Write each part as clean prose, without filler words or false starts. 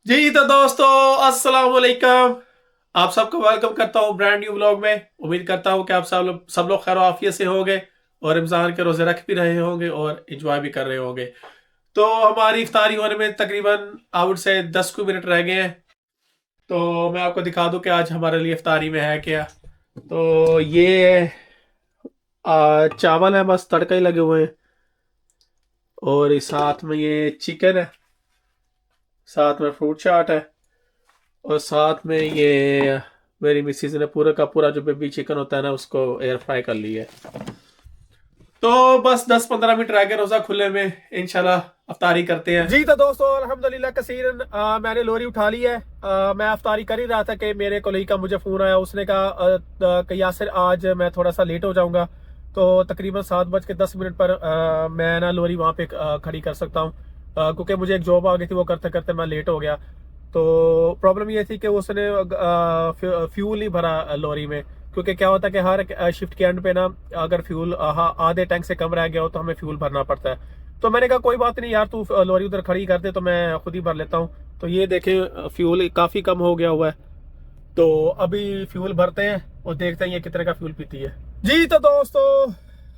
जी तो दोस्तों, अस्सलाम वालेकुम। आप सबको वेलकम करता हूँ ब्रांड न्यू व्लॉग में। उम्मीद करता हूँ कि आप सब लोग खैर आफियत से होंगे और रमज़ान के रोज़े रख भी रहे होंगे और एंजॉय भी कर रहे होंगे। तो हमारी इफ्तारी होने में तकरीबन आउट से 10 कुछ मिनट रह गए हैं। तो मैं आपको दिखा दूं कि आज हमारे लिए इफ्तारी में है क्या। तो ये चावल है, बस तड़का ही लगे हुए हैं। और इस साथ में ये चिकन है, साथ में फ्रूट चाट है, और साथ में ये मेरी मिसेज ने पूरा का पूरा जो बेबी चिकन होता है ना, उसको एयर फ्राई कर लिया है। तो बस 10-15 मिनट रह गए रोजा खुलने में, इंशाल्लाह अफ्तारी करते हैं। जी तो दोस्तों, अल्हम्दुलिल्लाह कसीरन मैंने लोरी उठा ली है। मैं अफ्तारी कर ही रहा था कि मेरे कोलीग का मुझे फ़ोन आया। उसने कहा कि यासिर आज मैं थोड़ा सा लेट हो जाऊंगा, तो तकरीबन 7:10 पर मैं ना लोरी वहाँ पे खड़ी कर सकता हूँ, क्योंकि मुझे एक जॉब आ गई थी, वो करते करते मैं लेट हो गया। तो प्रॉब्लम ये थी कि उसने फ्यूल नहीं भरा लोरी में, क्योंकि क्या होता है कि हर शिफ्ट के एंड पे ना अगर फ्यूल आधे टैंक से कम रह गया हो तो हमें फ्यूल भरना पड़ता है। तो मैंने कहा कोई बात नहीं यार, तू लॉरी उधर खड़ी कर दे तो मैं खुद ही भर लेता हूँ। तो ये देखें, फ्यूल काफ़ी कम हो गया हुआ है। तो अभी फ्यूल भरते हैं और देखते हैं ये कितने का फ्यूल पीती है। जी तो दोस्तों,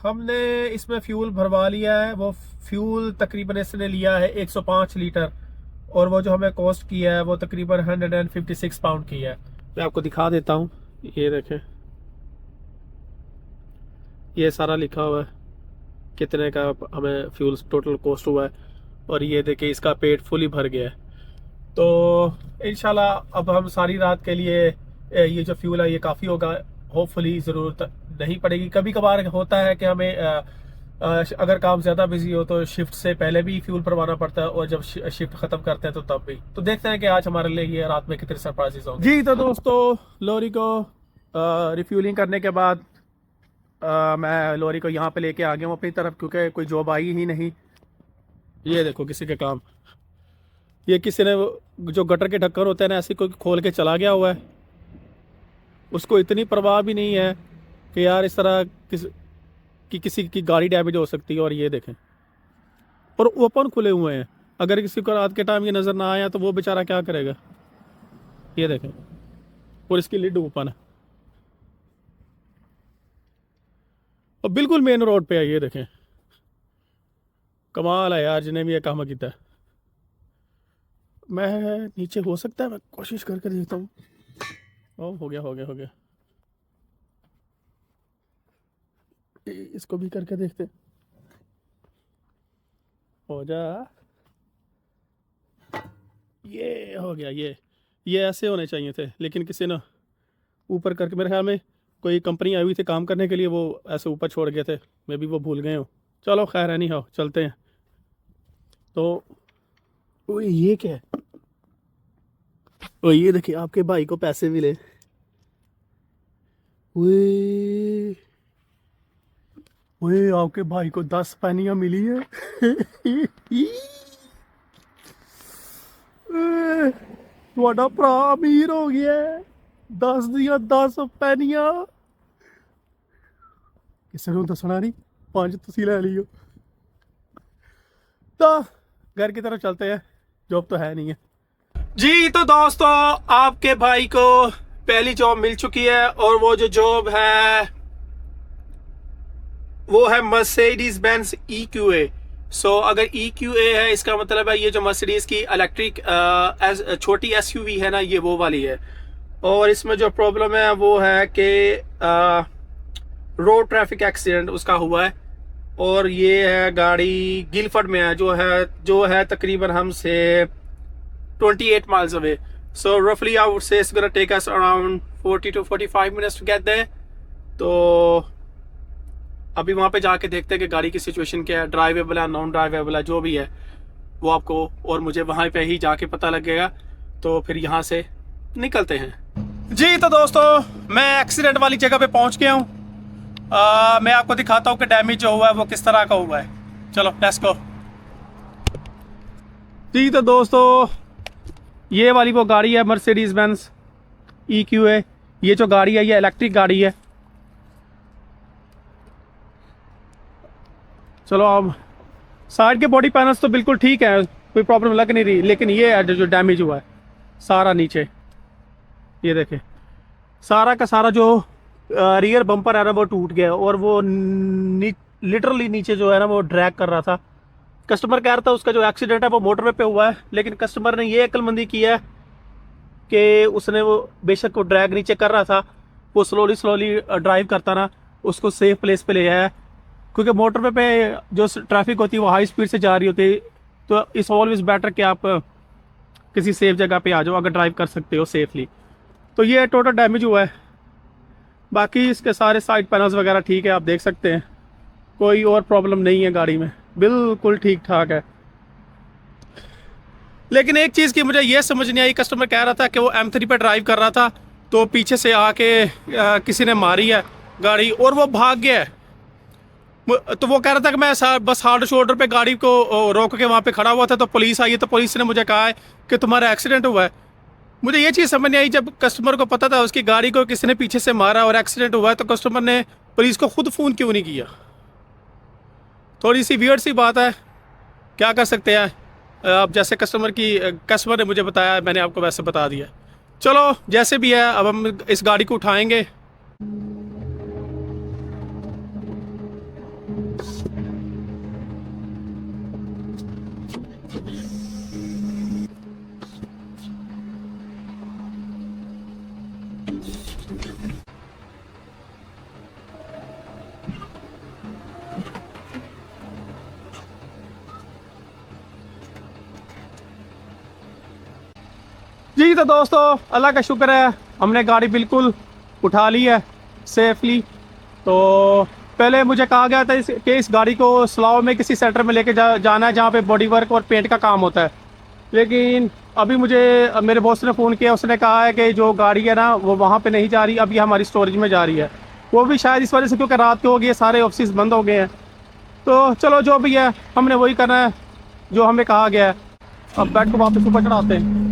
हमने इसमें फ्यूल भरवा लिया है। वो फ्यूल तकरीबन इसने लिया है 105 लीटर, और वो जो हमें कॉस्ट किया है वो तकरीबन 156 पाउंड की है। मैं आपको दिखा देता हूँ, ये देखें, ये सारा लिखा हुआ है कितने का हमें फ्यूल टोटल कॉस्ट हुआ है। और ये देखिए, इसका पेट फुली भर गया है। तो इंशाल्लाह अब हम सारी रात के लिए ये जो फ्यूल है ये काफ़ी होगा। होपफुली ज़रूरत नहीं पड़ेगी। कभी कभार होता है कि हमें अगर काम ज़्यादा बिजी हो तो शिफ्ट से पहले भी फ्यूल भरवाना पड़ता है, और जब शिफ्ट ख़त्म करते हैं तो तब भी। तो देखते हैं कि आज हमारे लिए ये रात में कितने सरप्राइजेस होंगे। जी तो दोस्तों, लोरी को रिफ्यूलिंग करने के बाद मैं लोरी को यहाँ पे लेके आ गया हूँ अपनी तरफ, क्योंकि कोई जॉब आई ही नहीं। ये देखो, किसी के काम, ये किसी ने जो गटर के ढक्कन होते हैं ना, ऐसे कोई खोल के चला गया हुआ है। उसको इतनी परवाह भी नहीं है कि यार इस तरह किसी की गाड़ी डैमेज हो सकती है। और ये देखें, और ओपन खुले हुए हैं। अगर किसी को रात के टाइम ये नज़र ना आया तो वो बेचारा क्या करेगा। ये देखें, और इसकी लिड ओपन है और बिल्कुल मेन रोड पे है। ये देखें, कमाल है यार, जिन्हें भी ये काम किया है। मैं नीचे हो सकता है, मैं कोशिश करके देखता हूँ। ओ, हो गया हो गया हो गया। इसको भी करके देखते, हो जा। ये हो गया। ये ऐसे होने चाहिए थे, लेकिन किसी ने ऊपर करके, मेरे ख्याल में कोई कंपनी आई हुई थी काम करने के लिए, वो ऐसे ऊपर छोड़ गए थे। मे बी वो भूल गए हो। चलो खैर है, नहीं हो, चलते हैं। तो ओए, ये क्या है? ओ, ये देखिए, आपके भाई को पैसे मिले। ओए ओए, आपके भाई को 10 पैनियां मिली है। ਤੁਹਾਡਾ ਭਰਾ अमीर हो गया है। 10 दियां 10 ਪੈਨੀਆਂ। ਕਿਸੇ ਨੂੰ ਦੱਸਣਾ नहीं, 5 ਤੁਸੀਂ ਲੈ लियो। तो घर की तरफ चलते हैं, जॉब तो है नहीं है। जी तो दोस्तों, आपके भाई को पहली जॉब मिल चुकी है, और वो जो जॉब है वो है मर्सिडीज बेंज EQA। सो अगर EQA है, इसका मतलब है ये जो मर्सिडीज की इलेक्ट्रिक छोटी SUV है ना, ये वो वाली है। और इसमें जो प्रॉब्लम है वो है कि रोड ट्रैफिक एक्सीडेंट उसका हुआ है। और ये है गाड़ी गिलफर्ड में है, जो है तकरीबन हमसे 28 miles away. So roughly I would say it's gonna take us around 40 to 45 minutes to get there. तो अभी वहाँ पे जाके देखते हैं कि गाड़ी की सिचुएशन क्या है, ड्राइवेबल है, नॉन ड्राइवेबल है, जो भी है वो आपको और मुझे वहाँ पे ही जाके पता लगेगा। तो फिर यहाँ से निकलते हैं। जी तो दोस्तों, मैं एक्सीडेंट वाली जगह पे पहुँच गया हूँ। मैं आपको दिखाता हूँ कि डैमेज जो हुआ है वो किस तरह का हुआ है। चलो लेट्स गो। जी तो दोस्तों, ये वाली वो गाड़ी है मर्सिडीज बेंज EQA। ये जो गाड़ी है ये इलेक्ट्रिक गाड़ी है। चलो, अब साइड के बॉडी पैनल्स तो बिल्कुल ठीक है, कोई प्रॉब्लम लग नहीं रही, लेकिन ये है जो डैमेज हुआ है। सारा नीचे, ये देखें, सारा का सारा जो रियर बम्पर है ना वो टूट गया, और वो लिटरली नीचे जो है ना वो ड्रैग कर रहा था। कस्टमर कह रहा था उसका जो एक्सीडेंट है वो मोटरवे पे हुआ है, लेकिन कस्टमर ने ये अक्लमंदी की है कि उसने वो बेशक वो ड्रैग नीचे कर रहा था, वो स्लोली स्लोली ड्राइव करता ना उसको सेफ प्लेस पे ले आया, क्योंकि मोटरवे पे जो ट्रैफिक होती है वो हाई स्पीड से जा रही होती है। तो इट्स ऑलवेज बेटर कि आप किसी सेफ जगह पे आ जाओ अगर ड्राइव कर सकते हो सेफली। तो ये टोटल डैमेज हुआ है, बाकी इसके सारे साइड पैनल्स वगैरह ठीक है, आप देख सकते हैं, कोई और प्रॉब्लम नहीं है गाड़ी में, बिल्कुल ठीक ठाक है। लेकिन एक चीज़ की मुझे ये समझ नहीं आई, कस्टमर कह रहा था कि वो M3 पे ड्राइव कर रहा था तो पीछे से आके किसी ने मारी है गाड़ी और वो भाग गया है। तो वो कह रहा था कि मैं बस हार्ड शोल्डर पे गाड़ी को रोक के वहाँ पे खड़ा हुआ था, तो पुलिस आई है, तो पुलिस ने मुझे कहा है कि तुम्हारा एक्सीडेंट हुआ है। मुझे ये चीज़ समझ नहीं आई, जब कस्टमर को पता था उसकी गाड़ी को किसी ने पीछे से मारा और एक्सीडेंट हुआ है, तो कस्टमर ने पुलिस को खुद फ़ोन क्यों नहीं किया? थोड़ी सी वियर्ड सी बात है, क्या कर सकते हैं। अब जैसे कस्टमर ने मुझे बताया, मैंने आपको वैसे बता दिया। चलो जैसे भी है, अब हम इस गाड़ी को उठाएंगे। जी तो दोस्तों, अल्लाह का शुक्र है, हमने गाड़ी बिल्कुल उठा ली है सेफली। तो पहले मुझे कहा गया था कि इस गाड़ी को सलाव में किसी सेंटर में लेके जाना है जहाँ पे बॉडी वर्क और पेंट का काम होता है, लेकिन अभी मुझे मेरे बॉस ने फ़ोन किया, उसने कहा है कि जो गाड़ी है ना वो वहाँ पे नहीं जा रही, अभी हमारी स्टोरेज में जा रही है। वो भी शायद इस वजह से क्योंकि रात को हो गई है, सारे ऑफिस बंद हो गए हैं। तो चलो जो भी है, हमने वही करना है जो हमें कहा गया है। अब बेड को वापस ऊपर चढ़ाते हैं।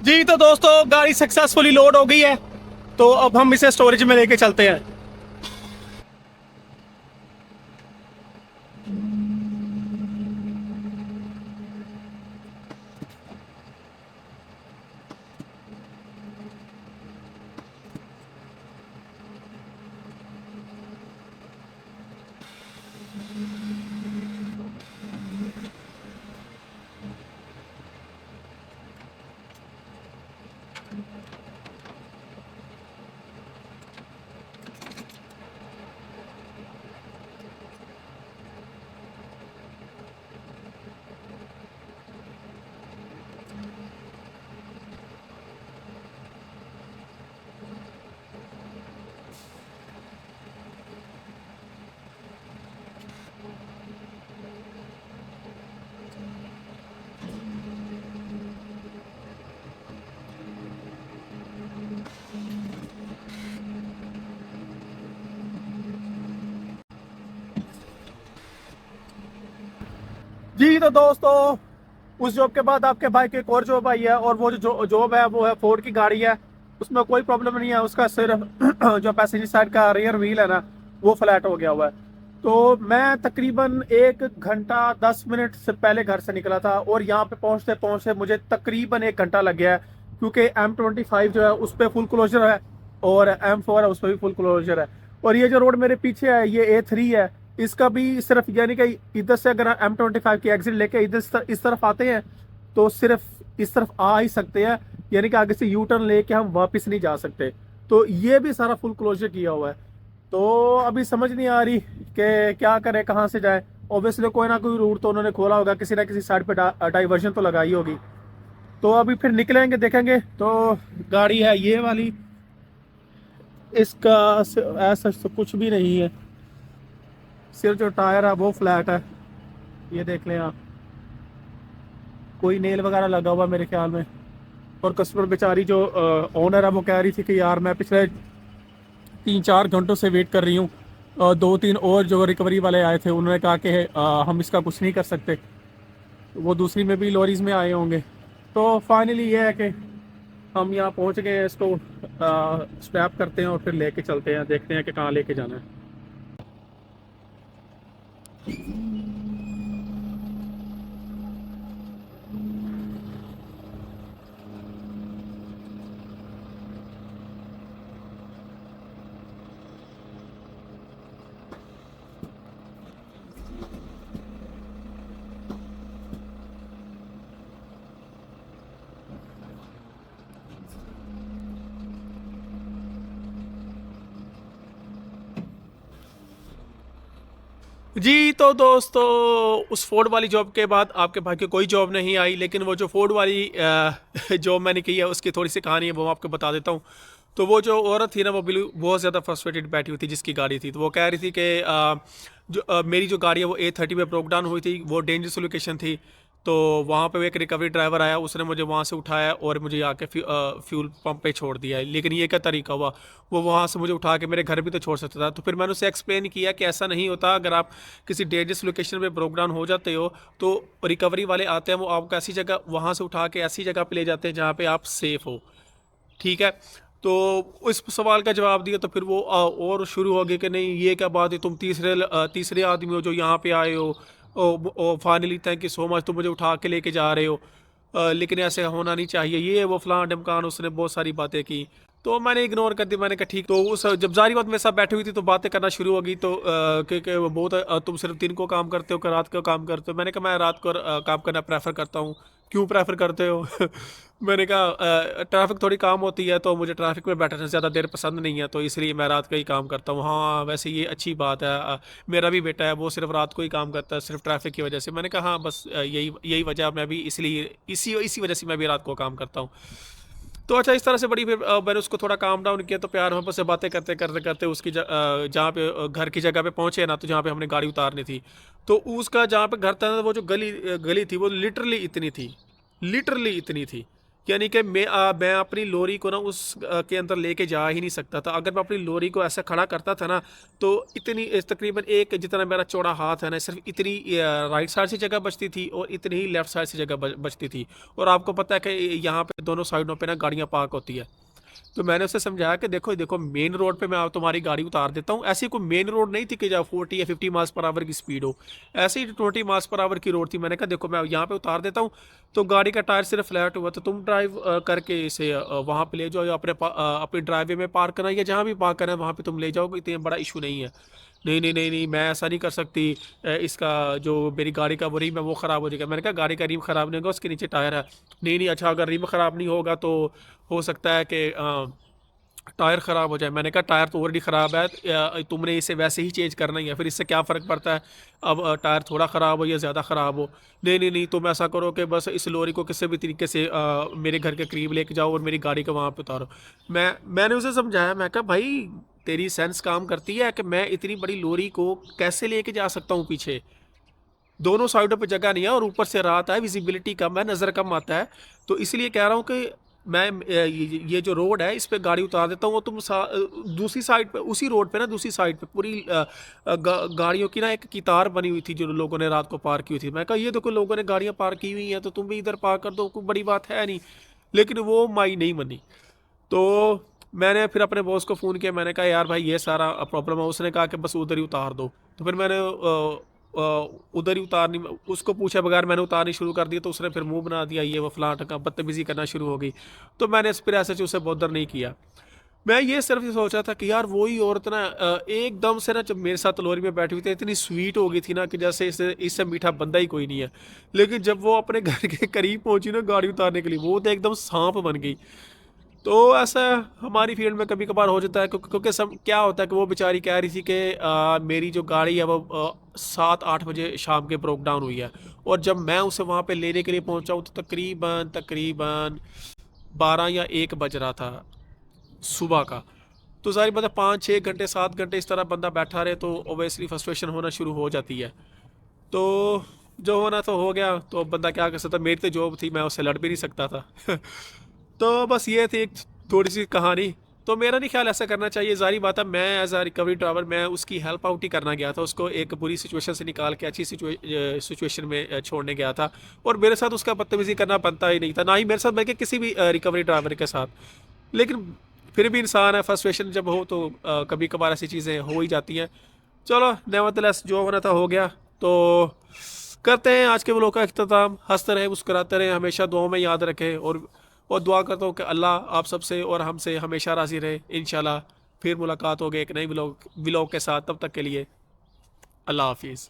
जी तो दोस्तों, गाड़ी सक्सेसफुली लोड हो गई है, तो अब हम इसे स्टोरेज में लेके चलते हैं। जी तो दोस्तों, उस जॉब के बाद आपके भाई की एक और जॉब आई है, और वो जो जॉब है वो है फोर्ड की गाड़ी है। उसमें कोई प्रॉब्लम नहीं है, उसका सिर्फ जो पैसेंजर साइड का रियर व्हील है ना वो फ्लैट हो गया हुआ है। तो मैं तकरीबन 1 घंटा 10 मिनट से पहले घर से निकला था, और यहाँ पे पहुँचते पहुँचते मुझे तकरीबन 1 घंटा लग गया है, क्योंकि M25 जो है उस पर फुल क्लोजर है, और M4 है उस पर भी फुल क्लोजर है। और ये जो रोड मेरे पीछे है ये A3 है, इसका भी सिर्फ यानी कि इधर से अगर M25 की एग्जिट लेके इधर इस तरफ आते हैं तो सिर्फ इस तरफ आ ही सकते हैं, यानी कि आगे से यू टर्न लेके हम वापस नहीं जा सकते। तो ये भी सारा फुल क्लोजर किया हुआ है। तो अभी समझ नहीं आ रही कि क्या करें, कहाँ से जाए। ऑब्वियसली कोई ना कोई रूट तो उन्होंने खोला होगा, किसी ना किसी साइड पे डाइवर्जन तो लगाई होगी। तो अभी फिर निकलेंगे, देखेंगे। तो गाड़ी है ये वाली, इसका ऐसा तो कुछ भी नहीं है, सिर्फ जो टायर है वो फ्लैट है, ये देख लें आप, कोई नेल वगैरह लगा हुआ मेरे ख्याल में। और कस्टमर बेचारी जो ओनर है वो कह रही थी कि यार मैं पिछले 3-4 घंटों से वेट कर रही हूँ। 2-3 और जो रिकवरी वाले आए थे उन्होंने कहा कि हम इसका कुछ नहीं कर सकते। वो दूसरी में भी लॉरीज में आए होंगे। तो फाइनली ये है कि हम यहाँ पहुँच गए हैं, इसको स्क्रैप करते हैं और फिर लेके चलते हैं, देखते हैं कि कहाँ लेके जाना है। जी तो दोस्तों, उस फोर्ड वाली जॉब के बाद आपके भाई की कोई जॉब नहीं आई, लेकिन वो जो फोर्ड वाली जॉब मैंने की है उसकी थोड़ी सी कहानी है, वो आपको बता देता हूँ। तो वो जो औरत थी ना, वो बिल्कुल बहुत ज़्यादा फ्रस्ट्रेटेड बैठी हुई थी जिसकी गाड़ी थी। तो वो कह रही थी कि मेरी जो गाड़ी है वो A30 पे ब्रोक डाउन हुई थी, वो डेंजरस लोकेशन थी। तो वहाँ पे एक रिकवरी ड्राइवर आया, उसने मुझे वहाँ से उठाया और मुझे आके फ्यूल पंप पे छोड़ दिया है। लेकिन ये क्या तरीका हुआ, वो वहाँ से मुझे उठा के मेरे घर भी तो छोड़ सकता था। तो फिर मैंने उसे एक्सप्लेन किया कि ऐसा नहीं होता, अगर आप किसी डेंजरस लोकेशन पे ब्रोक डाउन हो जाते हो तो रिकवरी वाले आते हैं, वो आपको ऐसी जगह वहाँ से उठा के ऐसी जगह पे ले जाते हैं जहाँ पे आप सेफ़ हो। ठीक है। तो इस सवाल का जवाब दिया तो फिर वो और शुरू हो गए कि नहीं ये क्या बात है, तुम तीसरे आदमी हो जो यहाँ पे आए हो, oh finally thank you so much, तुम मुझे उठा के लेके जा रहे हो, लेकिन ऐसे होना नहीं चाहिए, ये वो फलां ढमकान, उसने बहुत सारी बातें की। तो मैंने इग्नोर कर दी, मैंने कहा ठीक। तो उस जब जारी बात मेरे साथ बैठी हुई थी तो बातें करना शुरू हो गई। तो कि वो बहुत तुम सिर्फ दिन को काम करते हो कि रात को काम करते हो। मैंने कहा मैं रात को काम करना प्रेफर करता हूँ। क्यों प्रेफर करते हो? मैंने कहा ट्रैफिक थोड़ी काम होती है, तो मुझे ट्रैफिक में बैठना ज़्यादा देर पसंद नहीं है, तो इसलिए मैं रात का ही काम करता हूँ। हाँ वैसे ये अच्छी बात है, मेरा भी बेटा है वो सिर्फ रात को ही काम करता है, सिर्फ ट्रैफिक की वजह से। मैंने कहा हाँ बस यही यही वजह, मैं भी इसलिए इसी वजह से मैं भी रात को काम करता हूँ। तो अच्छा, इस तरह से बड़ी फिर मैंने उसको थोड़ा काम डाउन किया। तो प्यार मोहब्बत से बातें करते करते करते उसकी जहाँ पे घर की जगह पे पहुँचे ना, तो जहाँ पे हमने गाड़ी उतारनी थी, तो उसका जहाँ पे घर था ना, वो जो गली थी वो लिटरली इतनी थी। यानी कि मैं अपनी लोरी को ना उस के अंदर लेके जा ही नहीं सकता था। अगर मैं अपनी लोरी को ऐसा खड़ा करता था ना, तो इतनी तकरीबन एक जितना मेरा चौड़ा हाथ है ना, सिर्फ इतनी राइट साइड से जगह बचती थी और इतनी ही लेफ्ट साइड से जगह बचती थी। और आपको पता है कि यहाँ पे दोनों साइडों पे ना गाड़ियाँ पार्क होती है। तो मैंने उसे समझाया कि देखो देखो, मेन रोड पे मैं आप तुम्हारी गाड़ी उतार देता हूँ। ऐसी कोई मेन रोड नहीं थी कि जहाँ 40 या 50 माइल्स पर आवर की स्पीड हो, ऐसे ही 20 माइल्स पर आवर की रोड थी। मैंने कहा देखो मैं यहाँ पे उतार देता हूँ, तो गाड़ी का टायर सिर्फ फ्लैट हुआ, तो तुम ड्राइव करके इसे वहाँ पे ले जाओ, या अपने ड्राइवे में पार्क करना, या जहाँ भी पार्क करना है वहाँ पे तुम ले जाओगे, इतना बड़ा इशू नहीं है। नहीं नहीं नहीं नहीं, मैं ऐसा नहीं कर सकती, इसका जो मेरी गाड़ी का वो रिम है वो ख़राब हो जाएगा। मैंने कहा गाड़ी का रिम ख़राब नहीं होगा, उसके नीचे टायर है। नहीं नहीं, अच्छा अगर रिम ख़राब नहीं होगा तो हो सकता है कि टायर ख़राब हो जाए। मैंने कहा टायर तो ऑलरेडी ख़राब है, तुमने इसे वैसे ही चेंज करना ही है, फिर इससे क्या फ़र्क पड़ता है अब टायर थोड़ा ख़राब हो या ज़्यादा ख़राब हो। नहीं नहीं नहीं, तुम ऐसा करो कि बस इस लॉरी को किसी भी तरीके से मेरे घर के करीब लेके जाओ और मेरी गाड़ी को वहाँ पे उतारो। मैंने उसे समझाया, मैं कहा भाई तेरी सेंस काम करती है कि मैं इतनी बड़ी लॉरी को कैसे लेके जा सकता हूँ पीछे, दोनों साइडों पे जगह नहीं है, और ऊपर से रात है, विजिबिलिटी कम है, नज़र कम आता है। तो इसलिए कह रहा हूँ कि मैं ये जो रोड है इस पे गाड़ी उतार देता हूँ, वो तुम दूसरी साइड पे, उसी रोड पे ना दूसरी साइड पे पूरी गाड़ियों की ना एक कतार बनी हुई थी जो लोगों ने रात को पार्क की हुई थी। मैं कहा ये देखो लोगों ने गाड़ियाँ पार्क की हुई हैं, तो तुम भी इधर पार्क कर दो, कोई बड़ी बात है नहीं। लेकिन वो माई नहीं मनी। तो मैंने फिर अपने बॉस को फ़ोन किया, मैंने कहा यार भाई ये सारा प्रॉब्लम है। उसने कहा कि बस उधर ही उतार दो। तो फिर मैंने उधर ही उतारनी, उसको पूछे बगैर मैंने उतारनी शुरू कर दी। तो उसने फिर मुंह बना दिया, ये वो फलां का बदतमीज़ी करना शुरू हो गई। तो मैंने फिर ऐसे उसे बॉदर नहीं किया। मैं ये सिर्फ ये सोचा था कि यार वही औरत ना एकदम से ना, जब मेरे साथ लोरी में बैठी हुई थी, इतनी स्वीट हो गई थी ना कि जैसे इससे मीठा बंदा ही कोई नहीं है। लेकिन जब वो अपने घर के करीब पहुंची ना गाड़ी उतारने के लिए, वो तो एकदम सांप बन गई। तो ऐसा हमारी फील्ड में कभी कभार हो जाता है, क्योंकि सब क्या होता है कि वो बेचारी कह रही थी कि मेरी जो गाड़ी है वो 7-8 बजे शाम के ब्रोक डाउन हुई है, और जब मैं उसे वहाँ पे लेने के लिए पहुँचा हूँ तो तकरीबन तकरीबन 12 या 1 बज रहा था सुबह का। तो सारी बात है, 5-6 घंटे 7 घंटे इस तरह बंदा बैठा रहे तो ओबियसली फ्रस्ट्रेशन होना शुरू हो जाती है। तो जो होना तो हो गया, तो अब बंदा क्या कर सकता, मेरी तो जॉब थी, मैं उससे लड़ भी नहीं सकता था। तो बस ये थी एक थोड़ी सी कहानी। तो मेरा नहीं ख्याल ऐसा करना चाहिए। ज़ाहिर बात है, मैं एज अ रिकवरी ड्राइवर मैं उसकी हेल्प आउट ही करना गया था, उसको एक बुरी सिचुएशन से निकाल के अच्छी सिचुएशन में छोड़ने गया था। और मेरे साथ उसका बदतमीज़ी करना बनता ही नहीं था, ना ही मेरे साथ बल्कि किसी भी रिकवरी ड्राइवर के साथ। लेकिन फिर भी इंसान है, फ्रस्ट्रेशन जब हो तो कभी कभार ऐसी चीज़ें हो ही जाती हैं। चलो नेवरदलेस जो होना था हो गया। तो करते हैं आज के व्लॉग का अख्ताम। हंसते रहे, मुस्कुराते रहे, हमेशा दुआ में याद रखें। और दुआ करता हूँ कि अल्लाह आप सबसे और हमसे हमेशा राज़ी रहे। इंशाल्लाह फिर मुलाकात होगी एक नई व्लॉग के साथ। तब तक के लिए अल्लाह हाफिज़।